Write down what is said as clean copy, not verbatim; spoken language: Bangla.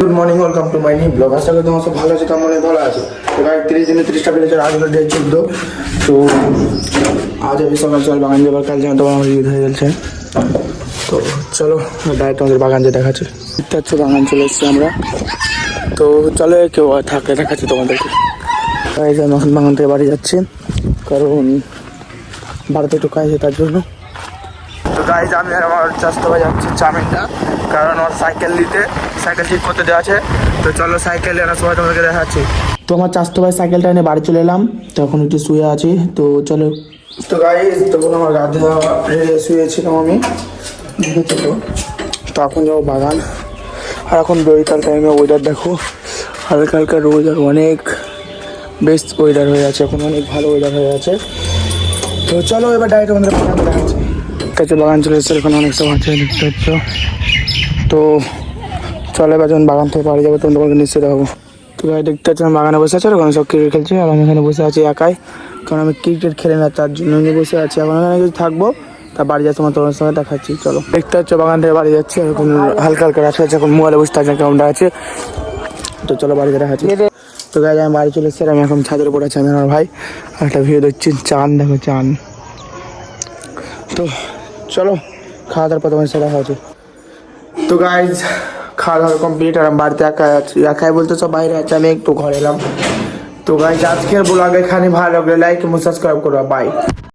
Good morning, welcome to my new blog. আশা করি তোমার সব ভালো আছে, তোমার মনে ভালো আছে। তো ভাই 30 দিনে 30টা বেড়েছে, আজ হলো ডে 14। তো আজ আমি সকাল সকাল বাগান যাবার, কাল যেন তোমার ঈদ হয়ে গেছে। তো চলো ডাইরেক্ট আমাদের বাগান যে দেখাচ্ছে, দেখতে পাচ্ছ বাগান চলে এসেছি আমরা। তো চলো কেউ থাকলে দেখাচ্ছি তোমাদেরকে। তাই আমি এখন বাগান থেকে বাড়ি যাচ্ছি, কারণ বাড়িতে একটু কাজ আছে তার জন্য। তো গাইজ আমি আর আমার চাষতে ভাই যাচ্ছি চাউমিনটা, কারণ আমার সাইকেল ঠিক করতে দেওয়া আছে। তো চলো সাইকেল আনার সময় তোমাদেরকে দেখাচ্ছি। তো আমার চাষতে ভাই সাইকেলটা এনে বাড়ি চলে এলাম, তখন একটু শুয়ে আছি। তো চলো। তো গাইজ তখন আমার গা ধোয়া শুয়েছিলাম আমি, দেখেছি। তো এখন যাবো বাগান। আর এখন বইটার টাইমে ওয়েদার দেখো, হালকা হালকা রোদ, আর অনেক বেস্ট ওয়েদার হয়ে আছে এখন, অনেক ভালো ওয়েদার হয়ে আছে। তো চলো এবার ডাইরেক্ট আমাদের বাগান দেখাচ্ছি। কাছে বাগান চলে এসেছে, এখন অনেক সব আছে দেখতে পাচ্ছ। তো চলো এবার যখন বাগান থেকে বাড়ি যাবো তখন তোমাকে নিশ্চয় দেখাবো। তো ভাই দেখতে পাচ্ছি আমি বাগানে বসে আছি, আর ওখানে সব ক্রিকেট খেলছে, আর আমি এখানে বসে আছি একাই, কারণ আমি ক্রিকেট খেলে না, তার জন্য আমি বসে আছি। এখন এখানে কিছু থাকবো, তা বাড়ি যাচ্ছি, তোমার সঙ্গে দেখাচ্ছি। চলো দেখতে পাচ্ছ বাগান থেকে বাড়ি যাচ্ছি, এখন হালকা হালকা রাস্তা আছে, এখন মোবাইলে বসে থাকছে কেমনটা আছে। তো চলো বাড়িতে দেখাচ্ছি। তো গাইজ আমি বাড়ি চলে এসেছি, আর আমি এখন ছাদের উপর আছি, আমি আমার ভাই একটা ভিডিও দেখছি। চাঁদ দেখো, চাঁদ। তো চলো খাওয়া দাওয়ার পর তোমার সাথে দেখা হচ্ছে। তো গাইজ খাওয়া দাওয়া কমপ্লিট, আর আমি বাড়িতে একাই বলতে সব বাইরে আছে, আমি একটু ঘরে এলাম। তো গাইজ আজকের ব্লগ এখানে ভালো লাগলে লাইক এবং সাবস্ক্রাইব করো, বাই।